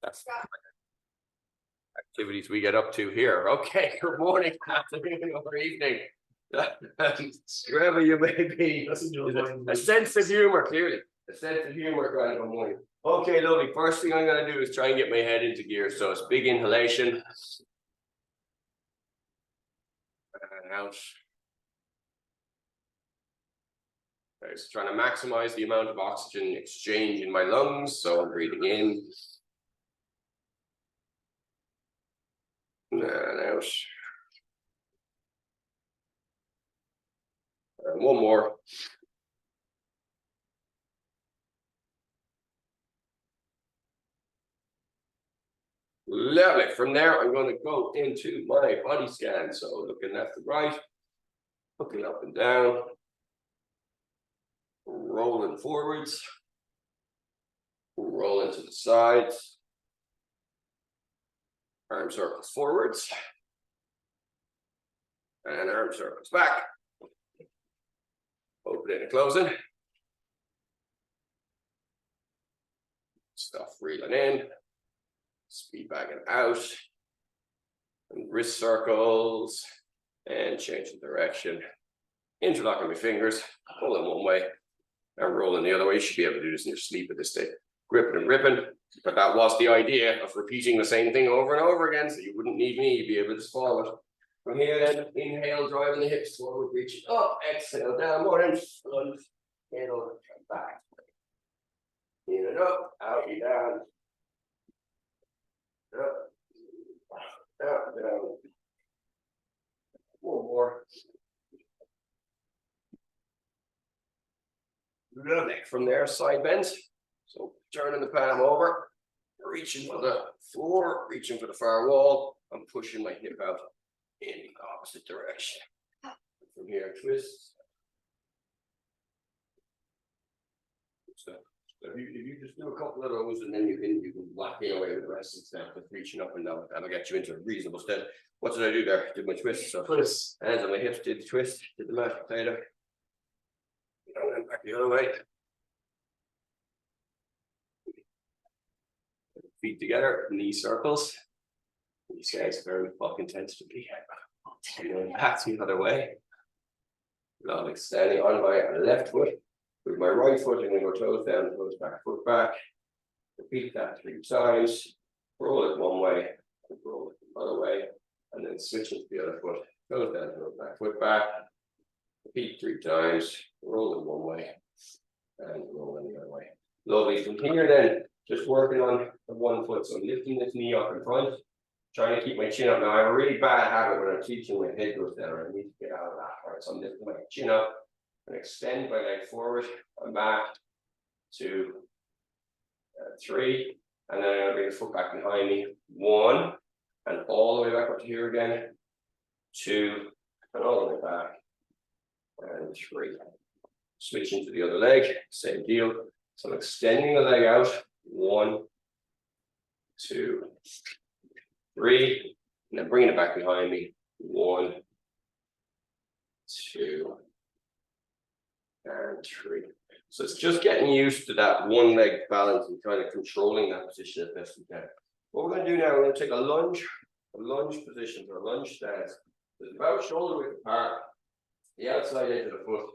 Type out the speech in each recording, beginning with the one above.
That's the activities we get up to here. Okay, good morning, afternoon, or evening. Wherever you may be, a sense of humor, clearly. A sense of humor kind of morning. Okay, lovely. First thing I'm going to do is try and get my head into gear. So it's big inhalation. And out. Okay, so trying to maximize the amount of oxygen exchange in my lungs. So I'm breathing in. And out. And one more. Lovely. From there, I'm going to go into my body scan. So looking left and right, looking up and down, rolling forwards, rolling to the sides, arm circles forwards, and arm circles back. Opening and closing. Stuff reeling in. Speed backing out. And wrist circles. And changing direction. Interlocking my fingers. Pulling one way. And rolling the other way. You should be able to do this in your sleep at this stage. Gripping and ripping. But that was the idea of repeating the same thing over and over again. So you wouldn't need me. You'd be able to just follow it. From here then, inhale, driving the hips forward, reaching up, exhale, down, more and lunge, head over, back. In and up, out and down. Up, down. One more. Lovely. From there, side bends. So turning the palm over, reaching for the floor, reaching for the far wall. I'm pushing my hip out in the opposite direction. From here, twist. So if you just do a couple of those, and then you can whack away with the rest instead of reaching up and down. That'll get you into a reasonable stead. What did I do there? Did my twist. So twist. Hands on my hips, did the twist, did the mashed potato. And then back the other way. Feet together, knee circles. These guys very fucking tense to be. And back the other way. Now I'm standing on my left foot. With my right foot, I'm going to go toes down, toes back, foot back. Repeat that 3 times. Roll it one way, roll it the other way, and then switch it to the other foot. Toes down, toes back, foot back. Repeat 3 times. Roll it one way, and roll it the other way. Lovely. From here, then, just working on the one foot. So I'm lifting this knee up in front. Trying to keep my chin up. Now I have a really bad habit when I'm teaching, my head goes down. I need to get out of that. All right, so I'm lifting my chin up and extend my leg forward and back to 3. And then I'm going to bring the foot back behind me. 1, and all the way back up to here again. 2, and all the way back. And 3. Switching to the other leg, same deal. So I'm extending the leg out. 1, 2, 3, and then bringing it back behind me. 1, 2, and 3. So it's just getting used to that one leg balance and kind of controlling that position as best we can. What we're going to do now, we're going to take a lunge position or a lunge stance. It's about shoulder width apart. The outside edge of the foot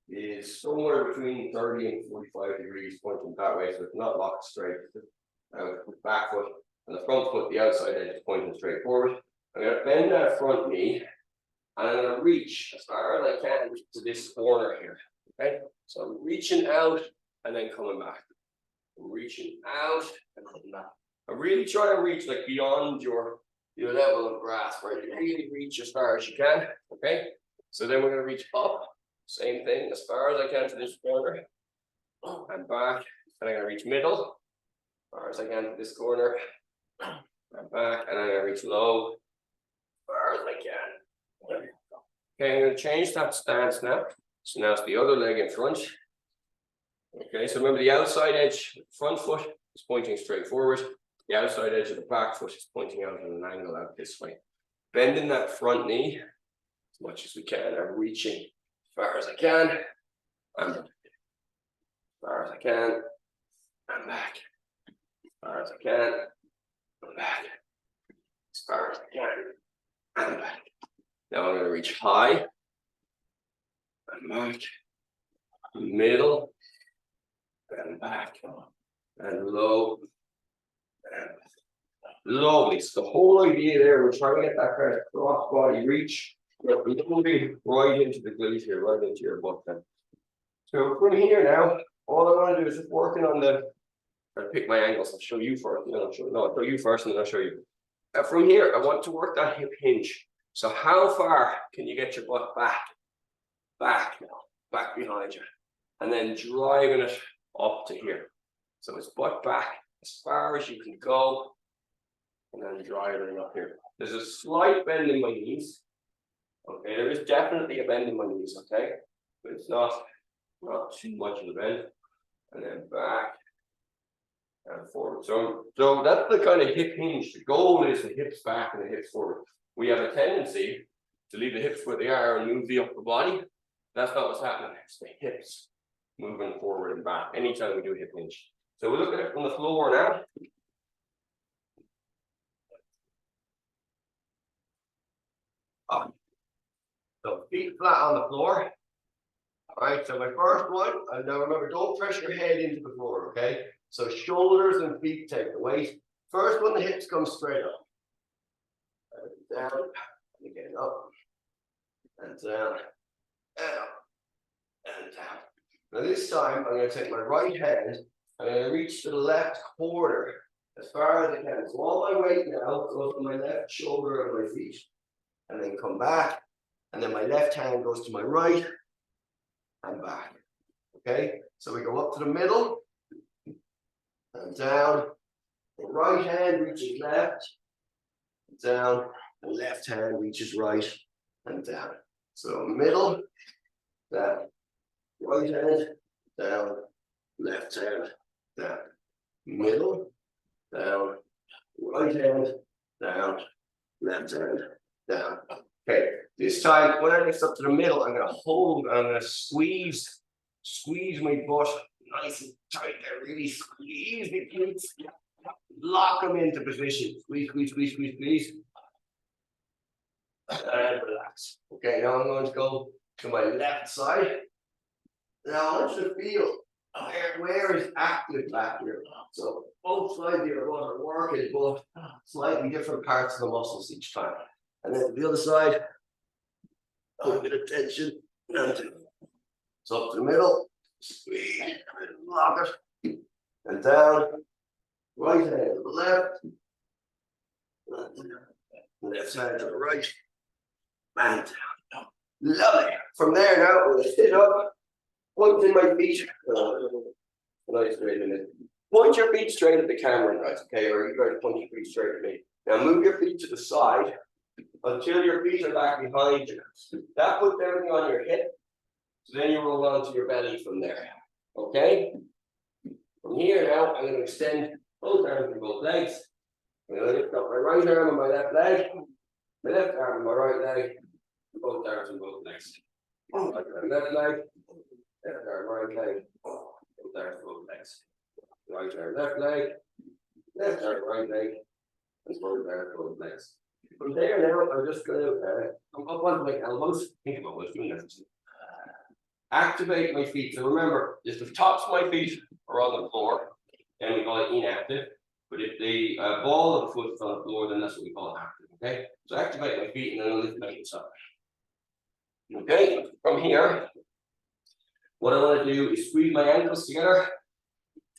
is somewhere between 30 and 45 degrees pointing that way, so it's not locked straight. The back foot and the front foot, the outside edge is pointing straight forward. I'm going to bend that front knee, and I'm going to reach as far as I can to this corner here. Okay, so I'm reaching out and then coming back. I'm reaching out and coming back. I really try to reach like beyond your level of grasp, right? You really reach as far as you can. Okay, so then we're going to reach up. Same thing, as far as I can to this corner, and back, and I'm going to reach middle, as far as I can to this corner, and back, and I'm going to reach low, as far as I can. Okay, I'm going to change that stance now. So now it's the other leg in front. Okay, so remember the outside edge, front foot is pointing straight forward. The outside edge of the back foot is pointing out at an angle out this way. Bending that front knee as much as we can, and reaching as far as I can, and as far as I can, and back, as far as I can, back, as far as I can, and back. Now I'm going to reach high, and back, middle, and back, and low, and lovely. So the whole idea there, we're trying to get that kind of cross body reach. We're moving right into the glute here, right into your butt then. So from here now, all I want to do is just working on the. I'll pick my angles. I'll show you first. I'll show you first, and then I'll show you. From here, I want to work that hip hinge. So how far can you get your butt back? Back now, back behind you, and then driving it up to here. So it's butt back as far as you can go, and then driving up here. There's a slight bend in my knees. Okay, there is definitely a bend in my knees. Okay, but it's not too much of a bend, and then back and forward. So that's the kind of hip hinge. The goal is the hips back and the hips forward. We have a tendency to leave the hips where they are and move the upper body. That's not what's happening. It's the hips moving forward and back anytime we do a hip hinge. So we look at it from the floor now. Up. So feet flat on the floor. All right, so my first one, and now remember, don't press your head into the floor, okay? So shoulders and feet take the weight. First one, the hips come straight up. And down, and again up, and down, and down. Now this time, I'm going to take my right hand, I'm going to reach to the left corner as far as I can. So all my weight now goes to my left shoulder and my feet. And then come back, and then my left hand goes to my right, and back. Okay, so we go up to the middle, and down. The right hand reaches left, down. The left hand reaches right, and down. So middle, down. Right hand, down. Left hand, down. Middle, down. Right hand, down. Left hand, down. Okay, this time when I lift up to the middle, I'm going to hold, I'm going to squeeze my butt nice and tight there, really squeeze the glutes, lock them into position, squeeze, and relax. Okay, now I'm going to go to my left side. Now I want you to feel where is active back here. So both sides of your butt are working, but slightly different parts of the muscles each time. And then the other side, a bit of tension, and so up to the middle, squeeze, lock it, and down, right hand to the left, left side to the right, and down. Lovely. From there now, I'm going to sit up, point in my feet, nice straight in it. Point your feet straight at the camera, guys, okay, or you guys point your feet straight at me. Now move your feet to the side until your feet are back behind you. That puts everything on your hip. So then you roll onto your belly from there. Okay? From here now, I'm going to extend both arms and both legs. I'm going to lift up my right arm and my left leg, my left arm and my right leg, both arms and both legs. Right arm, left leg, left arm, right leg, both arms, both legs. Right arm, left leg, left arm, right leg, and both arms, both legs. From there now, I'm just going to come up onto my elbows. Think about what's doing this. Activate my feet. So remember, if the tops of my feet are on the floor, then we call it inactive. But if the ball of the foot is on the floor, then that's what we call active. Okay? So activate my feet and then I'll lift my hips up. Okay? From here, what I want to do is squeeze my ankles together,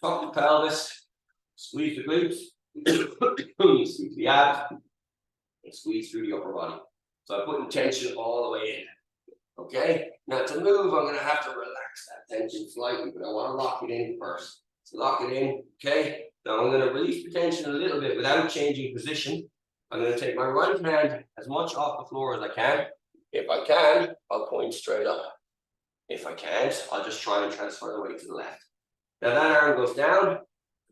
tuck the pelvis, squeeze the glutes, squeeze the abs, and squeeze through the upper body. So I'm putting tension all the way in. Okay, now to move, I'm going to have to relax that tension slightly, but I want to lock it in first. So lock it in, okay? Now I'm going to release the tension a little bit without changing position. I'm going to take my right hand as much off the floor as I can. If I can, I'll point straight up. If I can't, I'll just try and transfer the weight to the left. Now that arm goes down.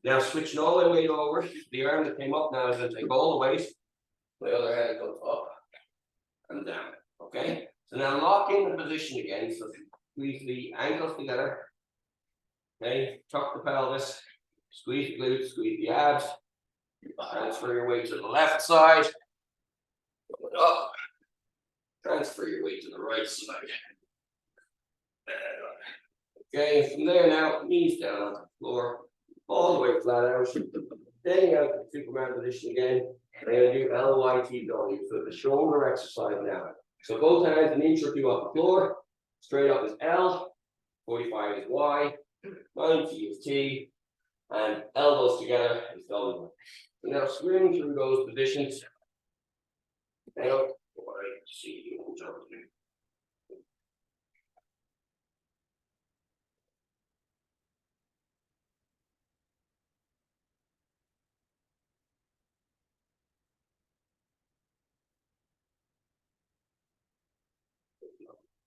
Now switching all my weight over. The arm that came up now is going to take all the weight. My other hand goes up and down, okay? So now lock in the position again. So squeeze the ankles together. Okay, tuck the pelvis, squeeze the glutes, squeeze the abs, Transfer your weight to the left side. Going up. Transfer your weight to the right side. Okay, from there now, knees down on the floor, all the way flat out. Staying out to Superman position again. I'm going to do LYT going, so the shoulder exercise now. So both hands, an inch or two off the floor. Straight up is L, 45 is Y, 90 is T, and elbows together is W. So now swing through those positions. Now, see you.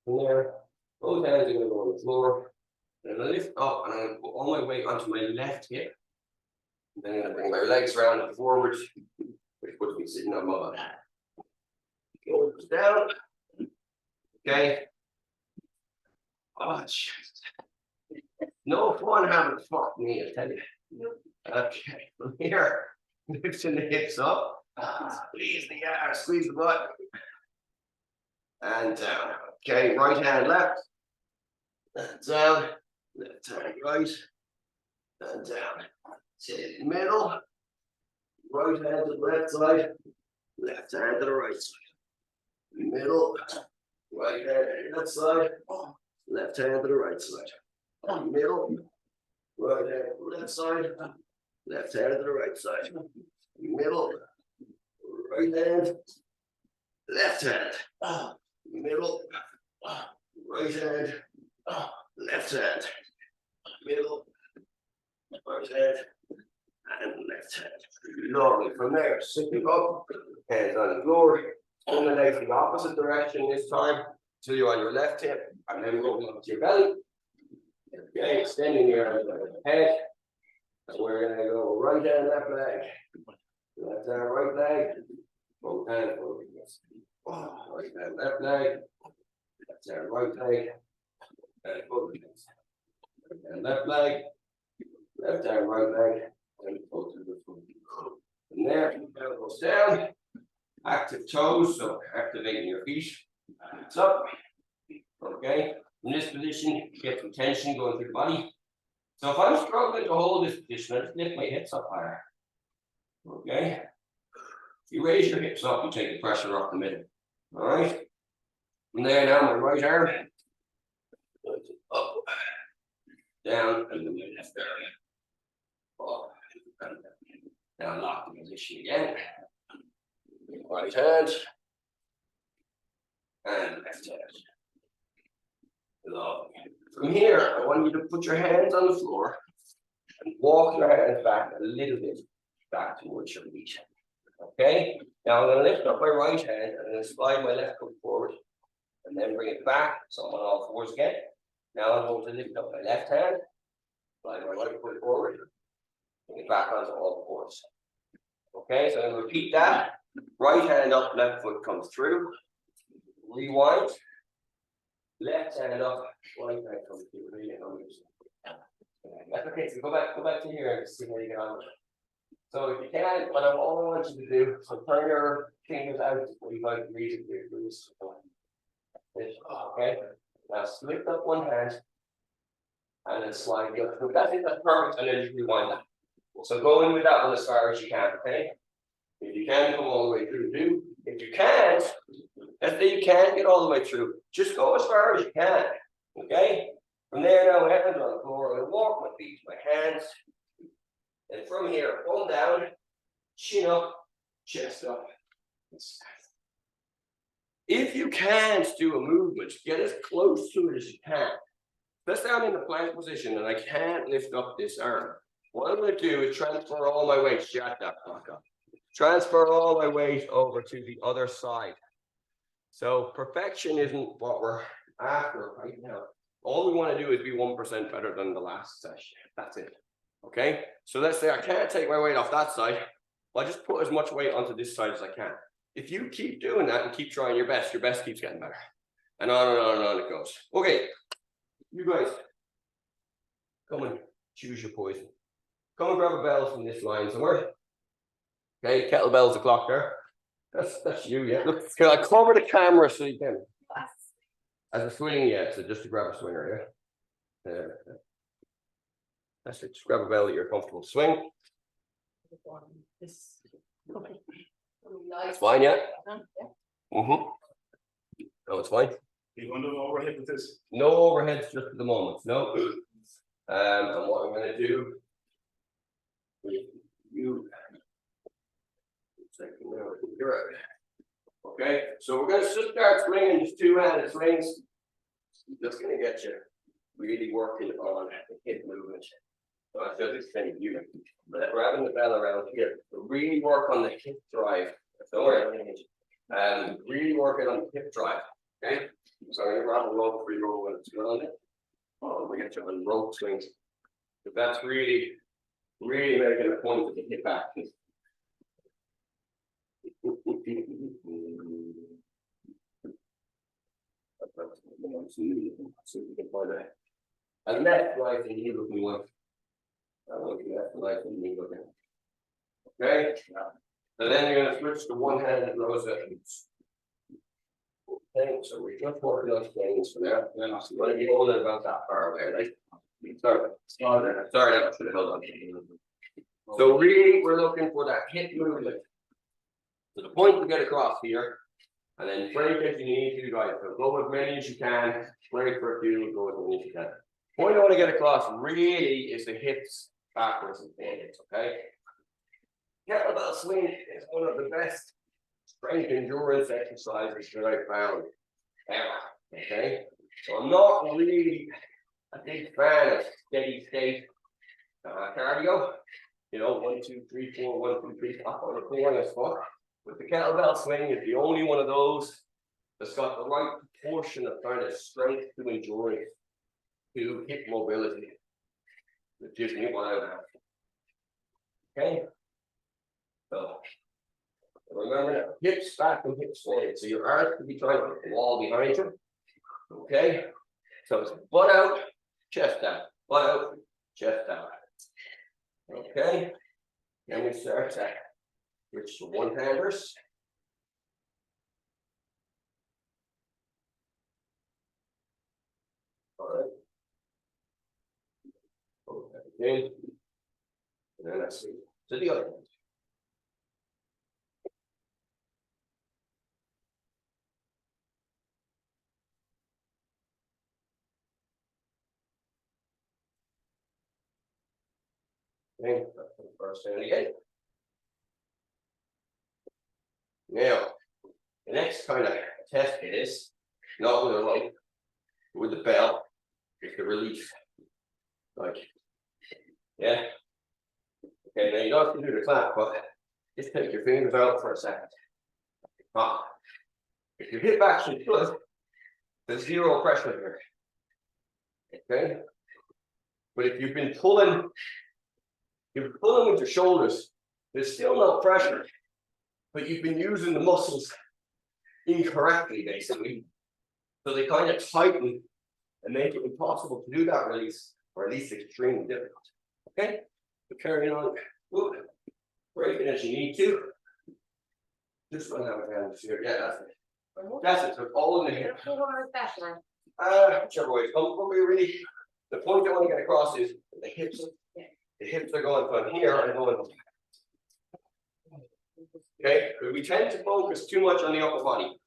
From there, both hands are going to go on the floor. And I'm going to lift up and I'm going to put all my weight onto my left hip. Then I'm going to bring my legs around and forward, which puts me sitting on my back. Go down. Okay. Oh, no fun having fuck me, I tell you. Okay, from here, lifting the hips up. Squeeze the ass, squeeze the butt. And down. Okay, right hand left. And down. Left hand right. And down. Sit in the middle. Right hand to the left side. Left hand to the right side. Middle. Right hand to the left side. Left hand to the right side. Middle. Right hand to the left side. Left hand to the right side. Middle. Right hand. Left hand. Middle. Right hand. Left hand. Middle. Right hand. And left hand. Lovely. From there, sitting up, hands on the floor. Pull the legs the opposite direction this time. Till you're on your left hip, and then rolling up to your belly. Okay, extending your head. And we're gonna go right hand, left leg. Left hand, right leg. Both hands over this. Right hand, left leg. Left hand, right leg. And both hands. Right hand, left leg. Left hand, right leg. And both of the foot. And there, elbows down. Active toes, so activating your feet. Hands up. Okay. In this position, get some tension going through the body. So if I'm struggling to hold this position, I just lift my hips up higher. Okay. If you raise your hips up, you take the pressure off the middle. All right. From there now, my right arm. Up. Down, and then my left arm. Up. Now lock the position again. Right hand. And left hand. Lovely. From here, I want you to put your hands on the floor and walk your hands back a little bit back towards your feet. Okay? Now I'm going to lift up my right hand and then slide my left foot forward and then bring it back so I'm on all fours again. Now I'm going to lift up my left hand, slide my right foot forward, bring it back onto all fours. Okay, so I'm going to repeat that. Right hand up, left foot comes through. Rewind. Left hand up, right hand comes through. Okay, so go back to here and see where you get on with it. So if you can, all I want you to do, so turn your fingers out to 45 degrees if you're doing this. Okay, now lift up one hand and then slide the other. That's it, that's perfect, and then you rewind that. So go in with that one as far as you can, okay? If you can come all the way through, do. If you can't, let's say you can't get all the way through, just go as far as you can, okay? From there now, my hands on the floor, I walk my feet, my hands, and from here, bum down, chin up, chest up. If you can't do a movement, get as close to it as you can. Let's say I'm in the plank position and I can't lift up this arm. What I'm going to do is transfer all my weight, shut that back up. Transfer all my weight over to the other side. So perfection isn't what we're after right now. All we want to do is be 1% better than the last session. That's it. Okay? So let's say I can't take my weight off that side. I'll just put as much weight onto this side as I can. If you keep doing that and keep trying your best keeps getting better. And on and on and on it goes. Okay. You guys, come and choose your poison. Come and grab a bell from this line somewhere. Okay, kettlebell's the clock there. That's you, yeah. Look, can I cover the camera so you can? As a swing, yeah. So just to grab a swinger, yeah. That's it. Just grab a bell that you're comfortable to swing. It's fine, yeah. Mm-hmm. No, it's fine. You want to overhead with this? No overheads just at the moment. No. And what I'm going to do with you. You're right. Okay, so we're going to just start swinging just two-handed swings. Just going to get you really working on the hip movement. So I feel this thing you, but we're having the bell around here. So really work on the hip drive. Don't worry, really working on the hip drive. Okay, so I'm going to grab a rope for you when it's on it. Oh, we get you on rope swings. But that's really making a point of the hip action. And left, right, and knee looking one. Left, right, and knee looking. Okay. So then you're going to switch to one-handed row sessions. Okay, so we're just working on things for now. Then I'm going to be holding about that far away, right? Sorry, that should have held on. So really, we're looking for that hip movement. So the point to get across here, and then break if you need to, guys. So go as many as you can, break for a few, go as many as you can. The point I want to get across really is the hips backwards and forwards, okay? Kettlebell swing is one of the best strength endurance exercises that I found ever, okay? So I'm not really a big fan of steady state cardio. You know, 1, 2, 3, 4, 1, 2, 3, up on the floor and fuck. But the kettlebell swing is the only one of those that's got the right proportion of kind of strength to endurance to hip mobility. That gives me what I have. Okay. So remember now, hips back and hips forward. So your arms could be trying to hit the wall behind you. Okay. So it's butt out, chest out, butt out, chest out. Okay. Then we start that. Switch to one-handers. All right. Okay. And then let's see. To the other hand. Okay. First hand again. Now, the next kind of test is not with a rope, with the bell, is the release. Like, yeah. Okay, now you don't have to do the clap, but just take your fingers out for a second. If your hip action good, there's zero pressure here. Okay? But if you've been pulling, with your shoulders, there's still no pressure, but you've been using the muscles incorrectly, basically. So they kind of tighten and make it impossible to do that release, or at least extremely difficult. Okay? So carrying on, break it as you need to. Just run out of hands here. Yeah, that's it. That's it. So all in the hip. Whichever way it's comfortable, really. The point I want to get across is the hips. The hips are going from here and going. Okay, we tend to focus too much on the upper body.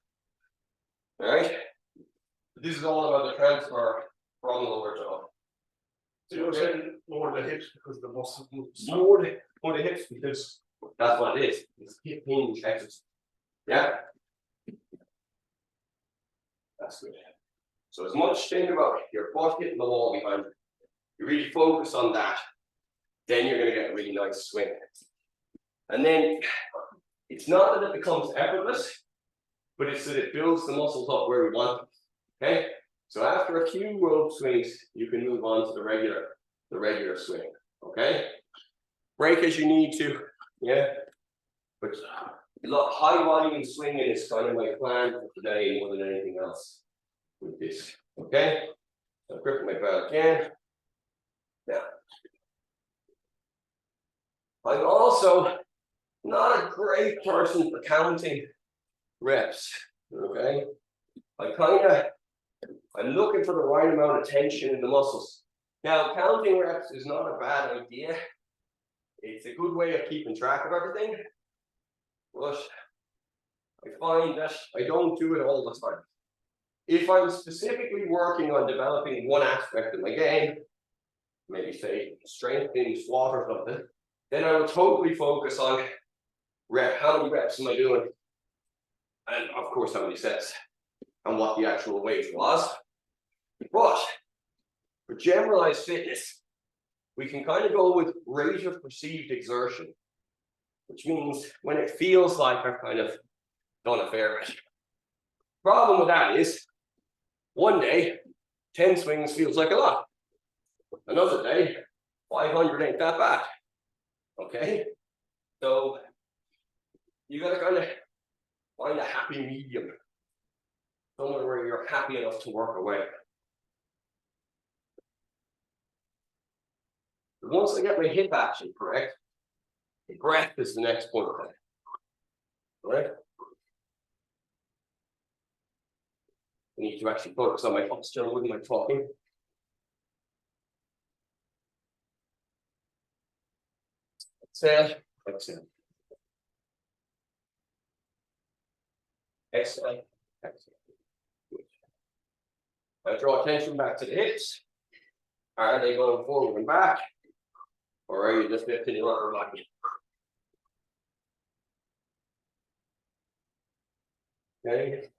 All right. This is all about the transfer from lower to upper. So you're saying more the hips because the muscle moves. More the hips because that's what it is. It's hip hinge exercise. Yeah. That's good. So as much think about your foot hitting the wall behind you. You really focus on that. Then you're going to get a really nice swing. And then it's not that it becomes effortless, but it's that it builds the muscles up where we want them. Okay. So after a few rope swings, you can move on to the regular swing. Okay. Break as you need to. Yeah. But look, high volume swinging is kind of my plan for today more than anything else with this. Okay. So grip my belt again. Now, I'm also not a a great person for counting reps. Okay, I'm looking for the right amount of tension in the muscles. Now, counting reps is not a bad idea. It's a good way of keeping track of everything, but I find that I don't do it all the time. If I'm specifically working on developing one aspect of my game, maybe say strengthening squat or something, then I would totally focus on how many reps am I doing? And of course, how many sets and what the actual weight was. But for generalized fitness, we can kind of go with rate of perceived exertion, which means when it feels like I've kind of done a fair bit. Problem with that is, one day, 10 swings feels like a lot. Another day, 500 ain't that bad. Okay? So you gotta kind of find a happy medium. Somewhere where you're happy enough to work away. But once I get my hip action correct, the breath is the next point. All right? I need to actually focus on my posture with my talking. Exhale, exhale. Exhale, exhale. Good. Now draw attention back to the hips. Are they going forward and back? Or are you just lifting your upper body? Okay.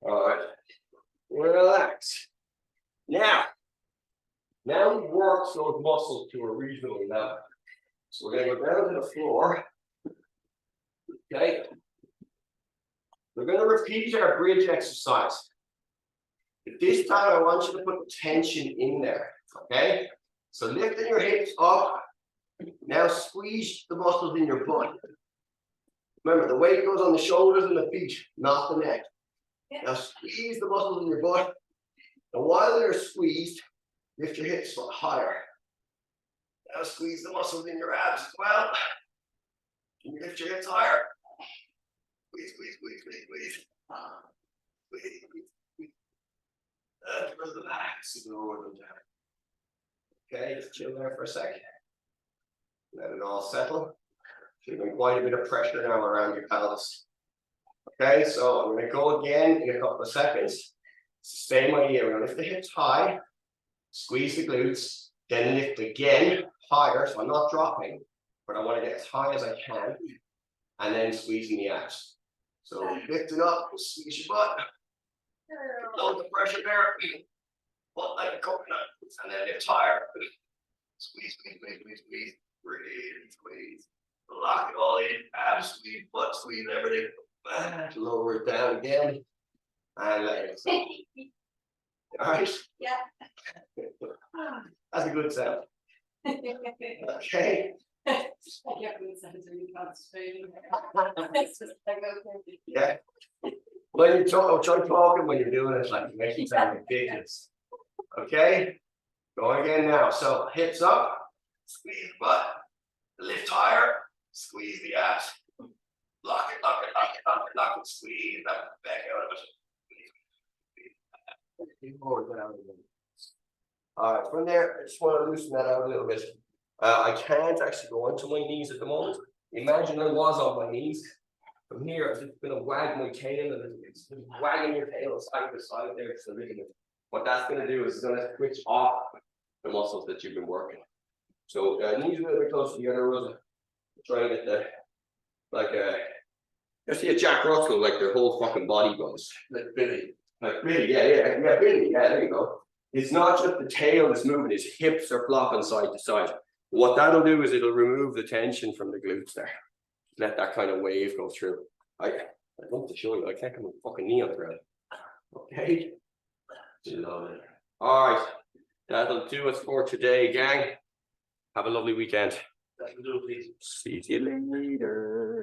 All right. Relax. Now we work those muscles to a reasonable level. So we're going to go down to the floor. Okay. We're going to repeat our bridge exercise. But this time I want you to put tension in there. Okay. So lifting your hips up. Now squeeze the muscles in your butt. Remember, the weight goes on the shoulders and the feet, not the neck. Now squeeze the muscles in your butt. And while they're squeezed, lift your hips higher. Now squeeze the muscles in your abs as well. Can you lift your hips higher? Squeeze, squeeze, squeeze, squeeze, squeeze. Squeeze, squeeze, squeeze. Relax, lower them down. Okay, just chill there for a second. Let it all settle. Feeling quite a bit of pressure now around your pelvis. Okay, so I'm going to go again in a couple of seconds. Same idea. We're going to lift the hips high, squeeze the glutes, then lift again higher. So I'm not dropping, but I want to get as high as I can, and then squeezing the abs. So lift it up, squeeze your butt, load the pressure there, butt like a coconut, and then lift higher. Squeeze, squeeze, squeeze, squeeze, squeeze, breathe, squeeze. Lock it all in, abs squeeze, butt squeeze, everything. Lower it down again, and let it go. All right? Yeah. That's a good sound. Okay. Yeah. When you talk, try talking when you're doing it, like you make it sound ridiculous. Okay. Go again now. So hips up, squeeze the butt, lift higher, squeeze the abs. Lock it, lock it, lock it, lock it, lock it, squeeze that back out of it. All right, from there, I just want to loosen that out a little bit. I can't actually go onto my knees at the moment. Imagine I was on my knees. From here, I'm just going to wag my tail a little bit. Just wagging your tail side to side there just a little bit. What that's going to do is it's going to switch off the muscles that you've been working. So knees a little bit closer together, Rosa. Try and get the, like you see a Jack Russell, like their whole fucking body goes. Like Billy, yeah, Billy, yeah, there you go. It's not just the tail that's moving, his hips are flopping side to side. What that'll do is it'll remove the tension from the glutes there. Let that kind of wave go through. I want to show you, I can't get my fucking knee on the ground. Okay. Love it. All right. That'll do it for today, gang. Have a lovely weekend. See you later.